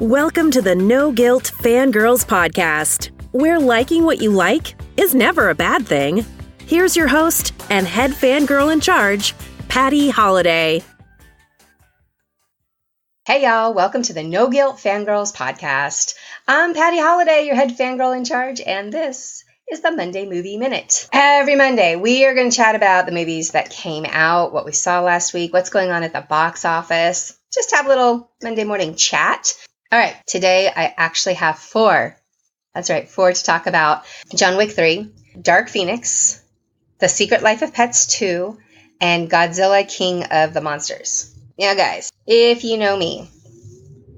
Welcome to the No Guilt Fangirls podcast, where liking what you like is never a bad thing. Here's your host and head fangirl in charge, Patty Holiday. Hey y'all, welcome to the No Guilt Fangirls podcast. I'm Patty Holiday, your head fangirl in charge, and this is the Monday Movie Minute. Every Monday, we are going to chat about the movies that came out, what we saw last week, what's going on at the box office. Just have a little Monday morning chat. All right, today I actually have four. That's right, four to talk about. John Wick 3, Dark Phoenix, The Secret Life of Pets 2, and Godzilla King of the Monsters. Now, guys, if you know me,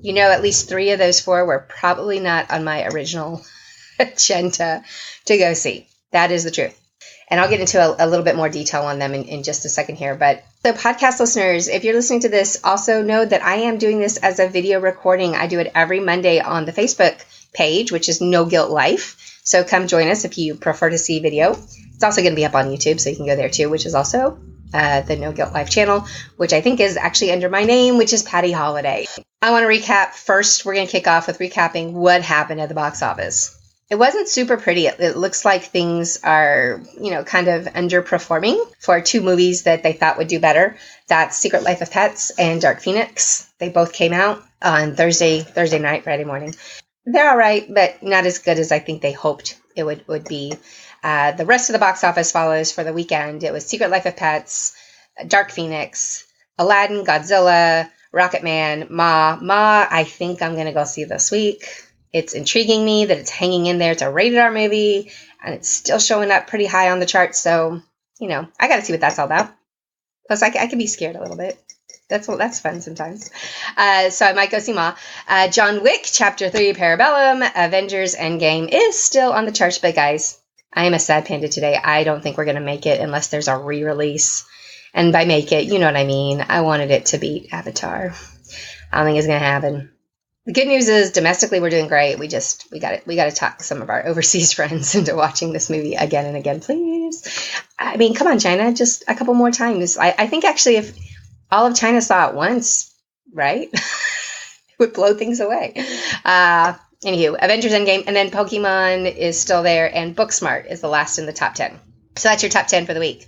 you know at least three of those four were probably not on my original agenda to go see. That is the truth. And I'll get into a little bit more detail on them in just a second here. But the podcast listeners, if you're listening to this, also know that I am doing this as a video recording. I do it every Monday on the Facebook page, which is No Guilt Life. So come join us if you prefer to see video. It's also going to be up on YouTube, so you can go there too, which is also the No Guilt Life channel, which I think is actually under my name, which is Patty Holiday. I want to recap. First, we're going to kick off with recapping what happened at the box office. It wasn't super pretty. It looks like things are, kind of underperforming for two movies that they thought would do better. That's Secret Life of Pets and Dark Phoenix. They both came out on Thursday night, Friday morning. They're all right, but not as good as I think they hoped it would be. The rest of the box office follows for the weekend. It was Secret Life of Pets, Dark Phoenix, Aladdin, Godzilla, Rocketman, Ma, I think I'm going to go see this week. It's intriguing me that it's hanging in there. It's a rated R movie, and it's still showing up pretty high on the charts. So, I got to see what that's all about. Plus, I can be scared a little bit. That's fun sometimes. So I might go see Ma. John Wick, Chapter 3, Parabellum, Avengers Endgame is still on the charts. But guys, I am a sad panda today. I don't think we're going to make it unless there's a re-release. And by make it, you know what I mean. I wanted it to beat Avatar. I don't think it's going to happen. The good news is domestically we're doing great. We got to talk some of our overseas friends into watching this movie again and again, please. I mean, come on, China, just a couple more times. I think actually if all of China saw it once, right, it would blow things away. Anywho, Avengers Endgame, and then Pokemon is still there, and Booksmart is the last in the top 10. So that's your top 10 for the week.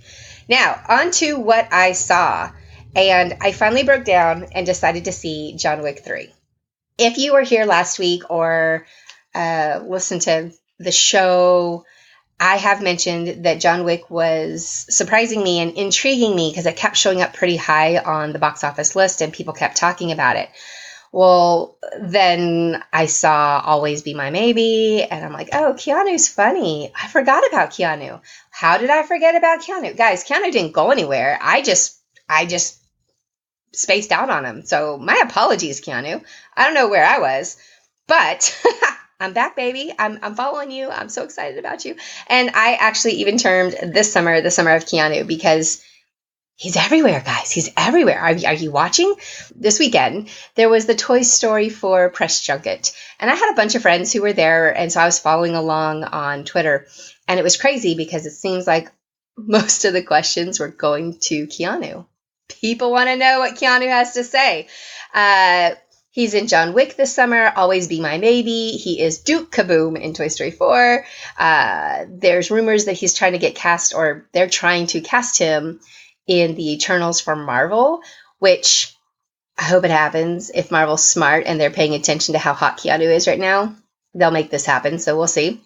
Now, on to what I saw, and I finally broke down and decided to see John Wick 3. If you were here last week or listened to the show, I have mentioned that John Wick was surprising me and intriguing me because it kept showing up pretty high on the box office list and people kept talking about it. Well, then I saw Always Be My Maybe, and I'm like, oh, Keanu's funny. I forgot about Keanu. How did I forget about Keanu? Guys, Keanu didn't go anywhere. I just spaced out on him. So my apologies, Keanu. I don't know where I was, but I'm back, baby. I'm following you. I'm so excited about you. And I actually even termed this summer the summer of Keanu because he's everywhere, guys. He's everywhere. Are you watching? This weekend, there was the Toy Story 4 press junket. And I had a bunch of friends who were there. And so I was following along on Twitter. And it was crazy because it seems like most of the questions were going to Keanu. People want to know what Keanu has to say. He's in John Wick this summer, Always Be My Maybe. He is Duke Kaboom in Toy Story 4. There's rumors that he's trying to get cast, or they're trying to cast him in the Eternals for Marvel, which I hope it happens. If Marvel's smart and they're paying attention to how hot Keanu is right now, they'll make this happen. So we'll see.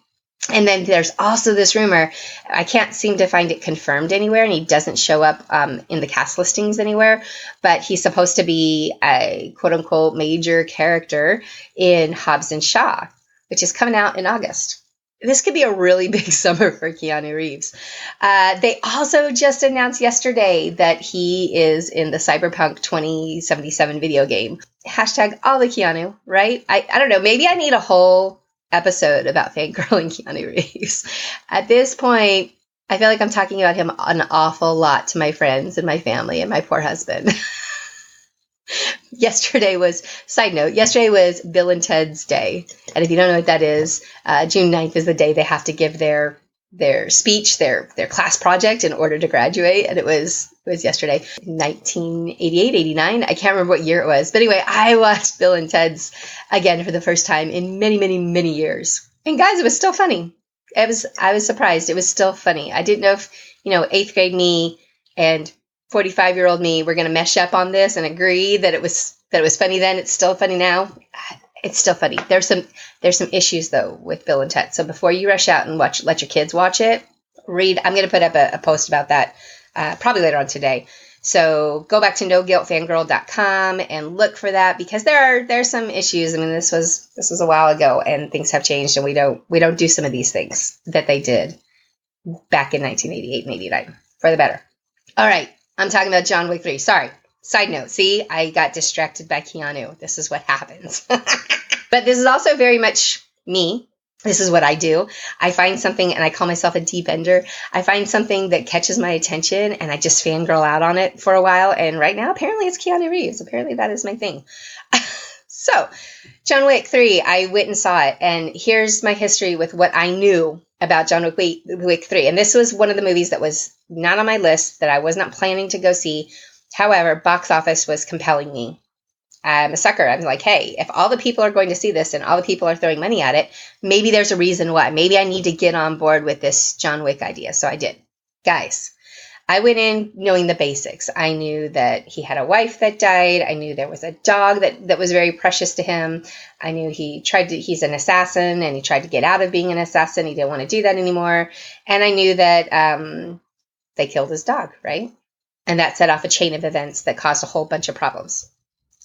And then there's also this rumor, I can't seem to find it confirmed anywhere, and he doesn't show up in the cast listings anywhere, but he's supposed to be a quote-unquote major character in Hobbs and Shaw, which is coming out in August. This could be a really big summer for Keanu Reeves. They also just announced yesterday that he is in the Cyberpunk 2077 video game. Hashtag all the Keanu, right? I don't know, maybe I need a whole episode about fangirling Keanu Reeves. At this point, I feel like I'm talking about him an awful lot to my friends and my family and my poor husband. Yesterday was Bill and Ted's Day. And if you don't know what that is, June 9th is the day they have to give their their speech, their class project in order to graduate. And it was yesterday, 1988, 89. I can't remember what year it was. But anyway, I watched Bill and Ted's again for the first time in many, many, many years. And guys, it was still funny. I was surprised. It was still funny. I didn't know if, 8th grade me and 45-year-old me were going to mesh up on this and agree that it was funny then. It's still funny now. It's still funny. There's some issues though with Bill and Ted. So before you rush out and let your kids watch it, read. I'm going to put up a post about that probably later on today. So go back to noguiltfangirl.com and look for that, because there's some issues. I mean, this was a while ago and things have changed, and we don't do some of these things that they did back in 1988 and 89 for the better. All right. I'm talking about John Wick 3. Sorry. Side note. See, I got distracted by Keanu. This is what happens. But this is also very much me. This is what I do. I find something, and I call myself a deep ender. I find something that catches my attention, and I just fangirl out on it for a while. And right now, apparently, it's Keanu Reeves. Apparently, that is my thing. So, John Wick 3, I went and saw it. And here's my history with what I knew about John Wick 3. And this was one of the movies that was not on my list, that I was not planning to go see. However, box office was compelling me. I'm a sucker. I'm like, hey, if all the people are going to see this and all the people are throwing money at it, maybe there's a reason why. Maybe I need to get on board with this John Wick idea. So I did. Guys, I went in knowing the basics. I knew that he had a wife that died. I knew there was a dog that was very precious to him. I knew he's an assassin, and he tried to get out of being an assassin. He didn't want to do that anymore. And I knew that they killed his dog, right? And that set off a chain of events that caused a whole bunch of problems.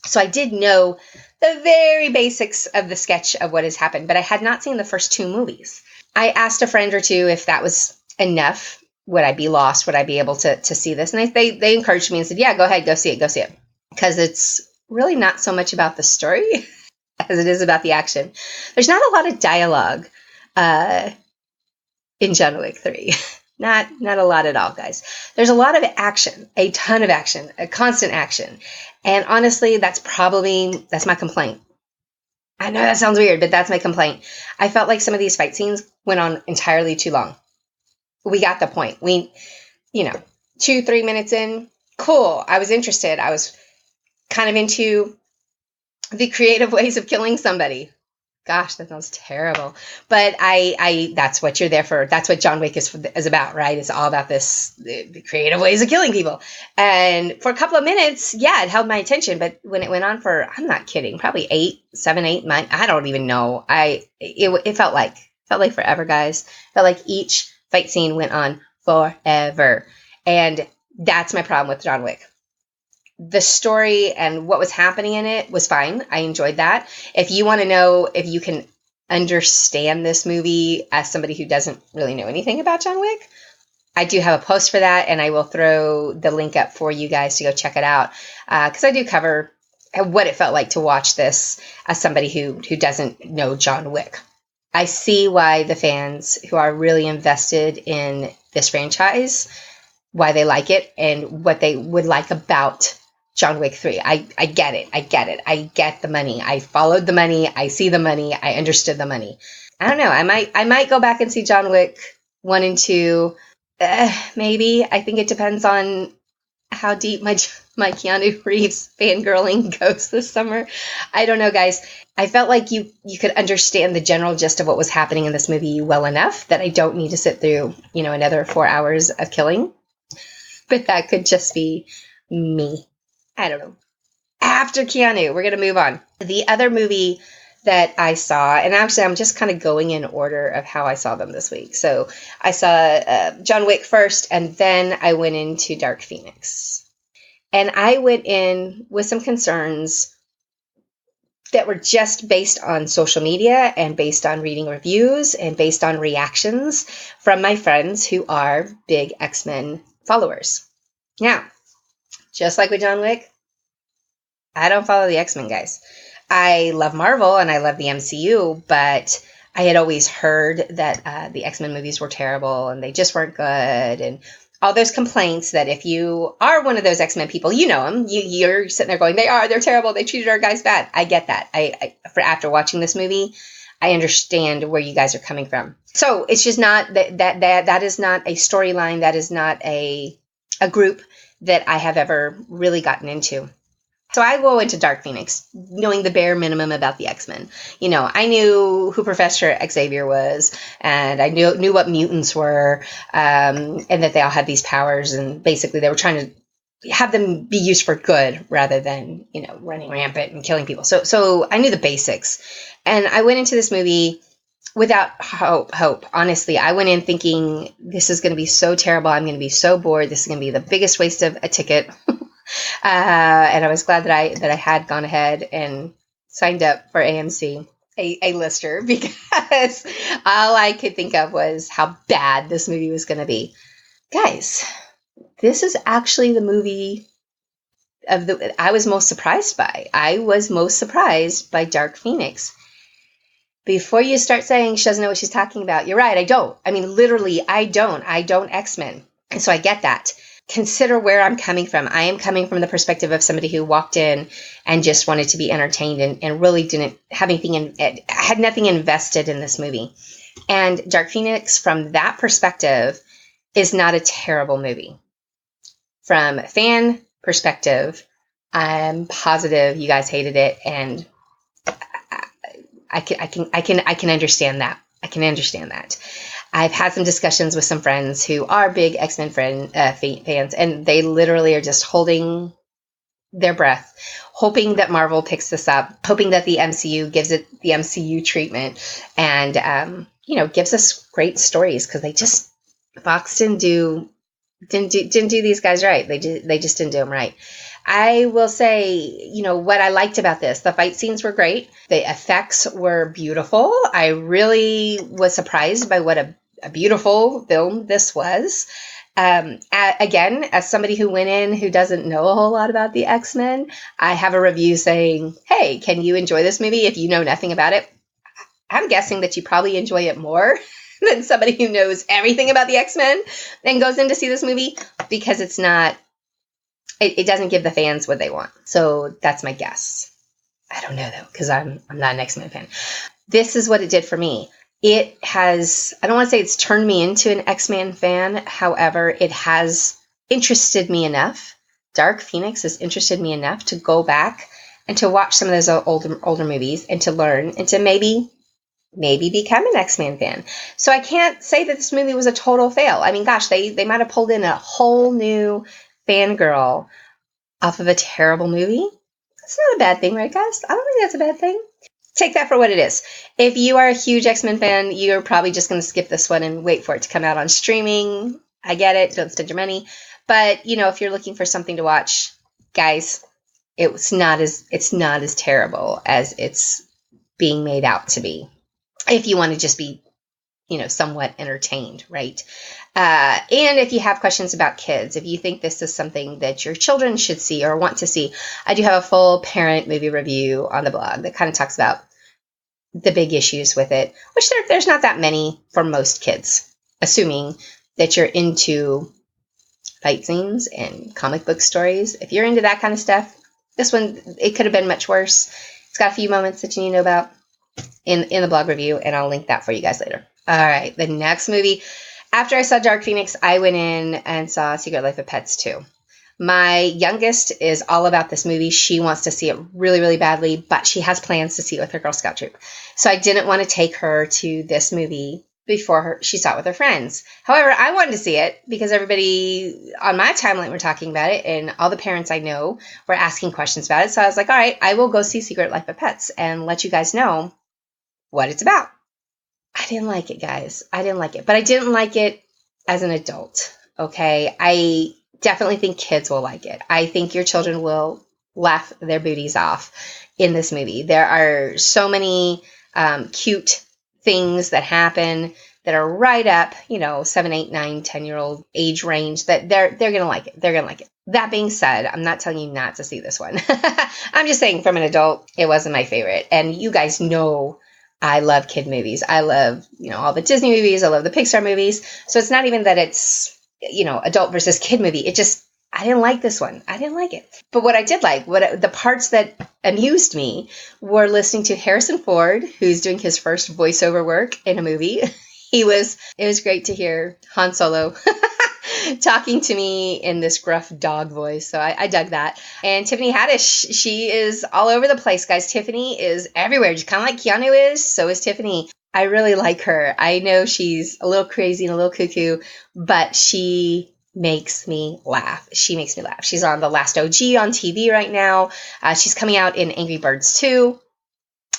So I did know the very basics of the sketch of what has happened, but I had not seen the first two movies. I asked a friend or two if that was enough. Would I be lost? Would I be able to see this? And they encouraged me and said, yeah, go ahead, go see it. Because it's really not so much about the story as it is about the action. There's not a lot of dialogue in John Wick 3. Not a lot at all, guys. There's a lot of action, a ton of action, a constant action. And honestly, that's my complaint. I know that sounds weird, but that's my complaint. I felt like some of these fight scenes went on entirely too long. We got the point. 2-3 minutes in, cool. I was interested. I was kind of into the creative ways of killing somebody. Gosh, that sounds terrible. But I that's what you're there for. That's what John Wick is about, right? It's all about the creative ways of killing people. And for a couple of minutes, yeah, it held my attention. But when it went on for, I'm not kidding, probably 7, 8, 9, I don't even know. It felt like forever, guys. Felt like each fight scene went on forever. And that's my problem with John Wick. The story and what was happening in it was fine. I enjoyed that. If you want to know if you can understand this movie as somebody who doesn't really know anything about John Wick, I do have a post for that, and I will throw the link up for you guys to go check it out, because I do cover what it felt like to watch this as somebody who doesn't know John Wick. I see why the fans who are really invested in this franchise, why they like it and what they would like about John Wick 3. I get it. I get the money. I followed the money. I see the money. I understood the money. I don't know. I might go back and see John Wick 1 and 2. Maybe. I think it depends on how deep my Keanu Reeves fangirling goes this summer. I don't know, guys. I felt like you could understand the general gist of what was happening in this movie well enough that I don't need to sit through, another 4 hours of killing. But that could just be me. I don't know. After Keanu, we're going to move on. The other movie that I saw, and actually I'm just kind of going in order of how I saw them this week. So I saw John Wick first, and then I went into Dark Phoenix. And I went in with some concerns that were just based on social media and based on reading reviews and based on reactions from my friends who are big X-Men followers. Now, just like with John Wick, I don't follow the X-Men, guys. I love Marvel and I love the MCU, but I had always heard that the X-Men movies were terrible and they just weren't good, and all those complaints that if you are one of those X-Men people, you know them, you're sitting there going, they're terrible, they treated our guys bad. I get that. After watching this movie, I understand where you guys are coming from. So it's just not that is not a storyline. That is not a group that I have ever really gotten into. So I go into Dark Phoenix knowing the bare minimum about the X-Men. I knew who Professor Xavier was, and I knew what mutants were, and that they all had these powers, and basically they were trying to have them be used for good rather than, running rampant and killing people. So I knew the basics, and I went into this movie without hope. Honestly, I went in thinking this is going to be so terrible. I'm going to be so bored. This is going to be the biggest waste of a ticket. And I was glad that I had gone ahead and signed up for AMC, a lister, because all I could think of was how bad this movie was going to be. Guys, this is actually the movie I was most surprised by. I was most surprised by Dark Phoenix. Before you start saying she doesn't know what she's talking about, you're right, I don't. I mean, literally, I don't X-Men. And so I get that. Consider where I'm coming from. I am coming from the perspective of somebody who walked in and just wanted to be entertained and really didn't have anything, had nothing invested in this movie. And Dark Phoenix, from that perspective, is not a terrible movie. From fan perspective, I'm positive you guys hated it, and I can understand that. I can understand that. I've had some discussions with some friends who are big X-Men fans, and they literally are just holding their breath, hoping that Marvel picks this up, hoping that the MCU gives it the MCU treatment, and gives us great stories, because Fox didn't do these guys right. They just didn't do them right. I will say, what I liked about this, the fight scenes were great. The effects were beautiful. I really was surprised by what a beautiful film this was. Again, as somebody who went in who doesn't know a whole lot about the X-Men, I have a review saying, hey, can you enjoy this movie if you know nothing about it? I'm guessing that you probably enjoy it more than somebody who knows everything about the X-Men and goes in to see this movie, because it's not, it doesn't give the fans what they want. So that's my guess. I don't know, though, because I'm not an X-Men fan. This is what it did for me. It has, I don't want to say it's turned me into an X-Men fan. However, it has interested me enough. Dark Phoenix has interested me enough to go back and to watch some of those older movies and to learn and to maybe become an X-Men fan. So I can't say that this movie was a total fail. I mean, gosh, they might have pulled in a whole new fangirl off of a terrible movie. It's not a bad thing, right, guys? I don't think that's a bad thing. Take that for what it is. If you are a huge X-Men fan, you're probably just going to skip this one and wait for it to come out on streaming. I get it. Don't spend your money. But, if you're looking for something to watch, guys, it's not as terrible as it's being made out to be. If you want to just be, somewhat entertained, right? And if you have questions about kids, if you think this is something that your children should see or want to see, I do have a full parent movie review on the blog that kind of talks about the big issues with it, which there's not that many for most kids, assuming that you're into fight scenes and comic book stories. If you're into that kind of stuff, this one, it could have been much worse. It's got a few moments that you need to know about in the blog review, and I'll link that for you guys later. All right, the next movie. After I saw Dark Phoenix, I went in and saw Secret Life of Pets 2. My youngest is all about this movie. She wants to see it really, really badly, but she has plans to see it with her Girl Scout troop. So I didn't want to take her to this movie before she saw it with her friends. However, I wanted to see it because everybody on my timeline were talking about it, and all the parents I know were asking questions about it. So I was like, all right, I will go see Secret Life of Pets and let you guys know what it's about. I didn't like it, guys. I didn't like it. But I didn't like it as an adult, okay? I definitely think kids will like it. I think your children will laugh their booties off in this movie. There are so many cute things that happen that are right up, 7, 8, 9, 10-year-old age range that they're going to like it. They're going to like it. That being said, I'm not telling you not to see this one. I'm just saying from an adult, it wasn't my favorite. And you guys know I love kid movies. I love, all the Disney movies. I love the Pixar movies. So it's not even that it's, adult versus kid movie. It just, I didn't like this one. I didn't like it. But what I did like, the parts that amused me were listening to Harrison Ford, who's doing his first voiceover work in a movie. It was great to hear Han Solo talking to me in this gruff dog voice. So I dug that. And Tiffany Haddish, she is all over the place, guys. Tiffany is everywhere. Just kind of like Keanu is, so is Tiffany. I really like her. I know she's a little crazy and a little cuckoo, but she makes me laugh. She makes me laugh. She's on The Last OG on TV right now. She's coming out in Angry Birds 2.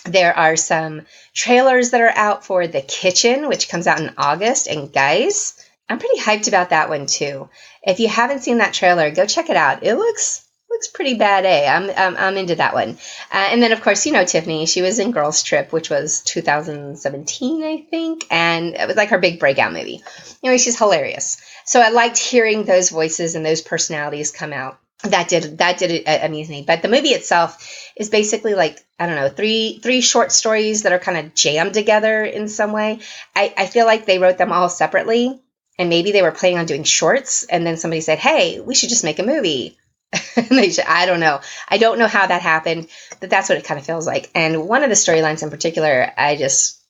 There are some trailers that are out for The Kitchen, which comes out in August. And guys, I'm pretty hyped about that one too. If you haven't seen that trailer, go check it out. It looks pretty bad, eh? I'm into that one. And then, of course, you know Tiffany. She was in Girls Trip, which was 2017, I think. And it was like her big breakout movie. Anyway, she's hilarious. So I liked hearing those voices and those personalities come out. That did amuse me. But the movie itself is basically like, I don't know, three short stories that are kind of jammed together in some way. I feel like they wrote them all separately. And maybe they were planning on doing shorts. And then somebody said, hey, we should just make a movie. I don't know. I don't know how that happened, but that's what it kind of feels like. And one of the storylines in particular, and that's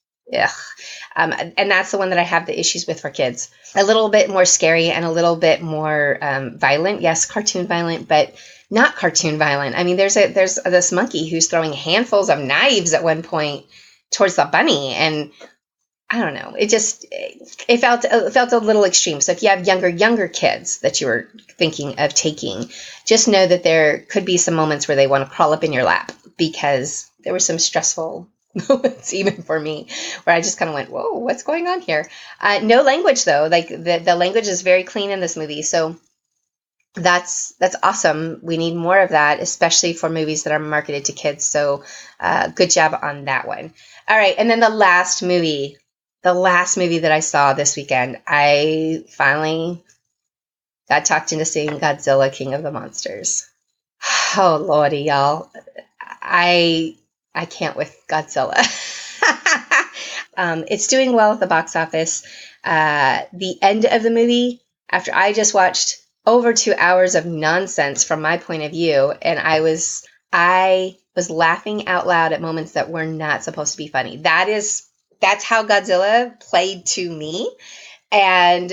the one that I have the issues with for kids. A little bit more scary and a little bit more violent. Yes, cartoon violent, but not cartoon violent. I mean, there's this monkey who's throwing handfuls of knives at one point towards the bunny, and I don't know. It felt a little extreme. So if you have younger kids that you were thinking of taking, just know that there could be some moments where they want to crawl up in your lap, because there were some stressful moments even for me where I just kind of went, whoa, what's going on here? No language though. Like the language is very clean in this movie. So that's awesome. We need more of that, especially for movies that are marketed to kids. So good job on that one. All right. And then the last movie that I saw this weekend, I finally got talked into seeing Godzilla, King of the Monsters. Oh, Lordy, y'all. I can't with Godzilla. It's doing well at the box office. The end of the movie, after I just watched over 2 hours of nonsense from my point of view, and I was laughing out loud at moments that were not supposed to be funny. That's how Godzilla played to me. And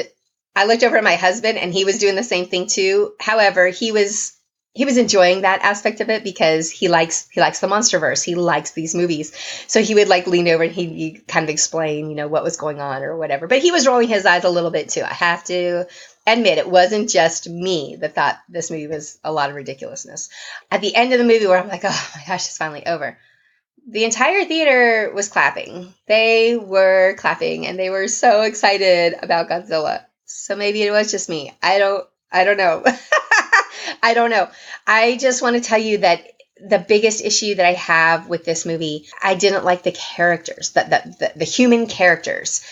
I looked over at my husband and he was doing the same thing too. However, he was enjoying that aspect of it because he likes the Monsterverse. He likes these movies. So he would like lean over and he'd kind of explain, what was going on or whatever. But he was rolling his eyes a little bit too. I have to admit, it wasn't just me that thought this movie was a lot of ridiculousness. At the end of the movie where I'm like, oh my gosh, it's finally over, the entire theater was clapping. They were clapping and they were so excited about Godzilla. So maybe it was just me. I don't know. I don't know. I just want to tell you that the biggest issue that I have with this movie, I didn't like the characters, the human characters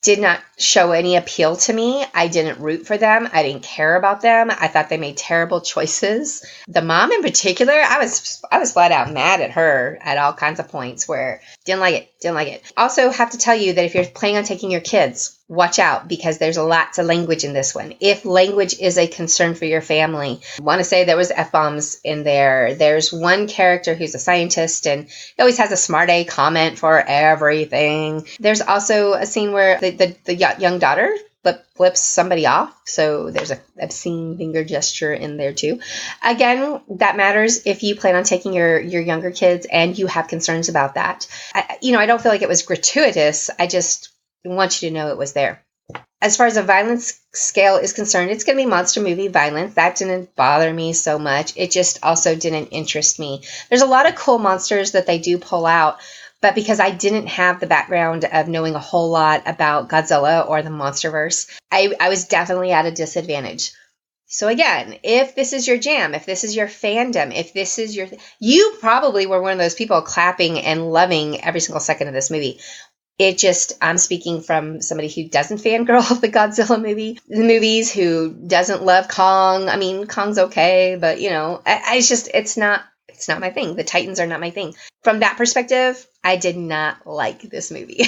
did not show any appeal to me. I didn't root for them. I didn't care about them. I thought they made terrible choices. The mom in particular, I was flat out mad at her at all kinds of points where didn't like it. Also have to tell you that if you're planning on taking your kids, watch out because there's lots of language in this one. If language is a concern for your family, I want to say there was F-bombs in there. There's one character who's a scientist and he always has a smart A comment for everything. There's also a scene where the young daughter flips somebody off. So there's an obscene finger gesture in there too. Again, that matters if you plan on taking your younger kids and you have concerns about that. I don't feel like it was gratuitous. I just want you to know it was there. As far as the violence scale is concerned, it's going to be monster movie violence. That didn't bother me so much. It just also didn't interest me. There's a lot of cool monsters that they do pull out, but because I didn't have the background of knowing a whole lot about Godzilla or the Monsterverse, I was definitely at a disadvantage. So again, if this is your jam, if this is your fandom, if this is you probably were one of those people clapping and loving every single second of this movie. I'm speaking from somebody who doesn't fangirl the Godzilla movies, who doesn't love Kong. I mean, Kong's okay, but it's not my thing. The Titans are not my thing. From that perspective, I did not like this movie.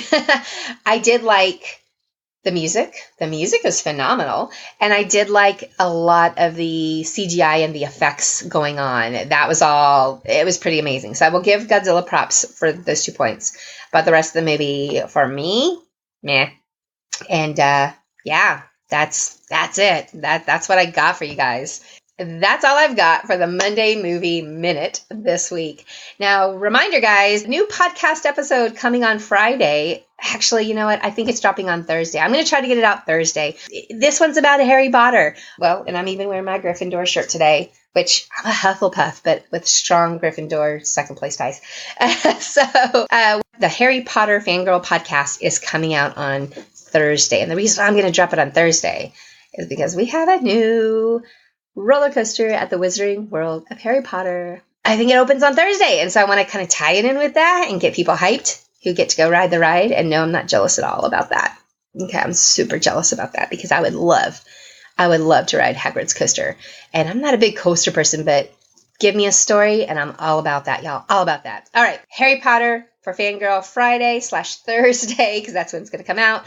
I did like The music was phenomenal. And I did like a lot of the CGI and the effects going on. That was all, it was pretty amazing. So I will give Godzilla props for those 2 points. But the rest of the movie, for me, meh. And yeah, that's it. That's what I got for you guys. That's all I've got for the Monday Movie Minute this week. Now, reminder, guys, new podcast episode coming on Friday. Actually, you know what? I think it's dropping on Thursday. I'm going to try to get it out Thursday. This one's about a Harry Potter. Well, and I'm even wearing my Gryffindor shirt today, which I'm a Hufflepuff, but with strong Gryffindor second place ties. The Harry Potter Fangirl podcast is coming out on Thursday. And the reason I'm going to drop it on Thursday is because we have a new roller coaster at the Wizarding World of Harry Potter. I think it opens on Thursday. And so I want to kind of tie it in with that and get people hyped who get to go ride the ride. And no, I'm not jealous at all about that. Okay, I'm super jealous about that because I would love to ride Hagrid's coaster. And I'm not a big coaster person, but give me a story and I'm all about that, y'all. All about that. All right, Harry Potter for Fangirl Friday/Thursday, because that's when it's going to come out.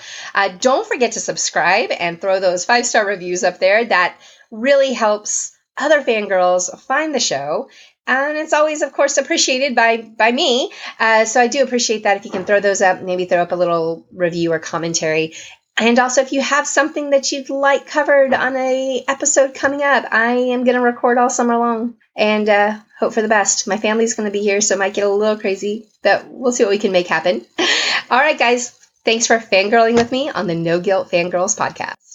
Don't forget to subscribe and throw those 5-star reviews up there. That really helps other fangirls find the show. And it's always, of course, appreciated by me. So I do appreciate that if you can throw those up, maybe throw up a little review or commentary. And also, if you have something that you'd like covered on a episode coming up, I am going to record all summer long and hope for the best. My family's going to be here, so it might get a little crazy, but we'll see what we can make happen. All right, guys. Thanks for fangirling with me on the No Guilt Fangirls podcast.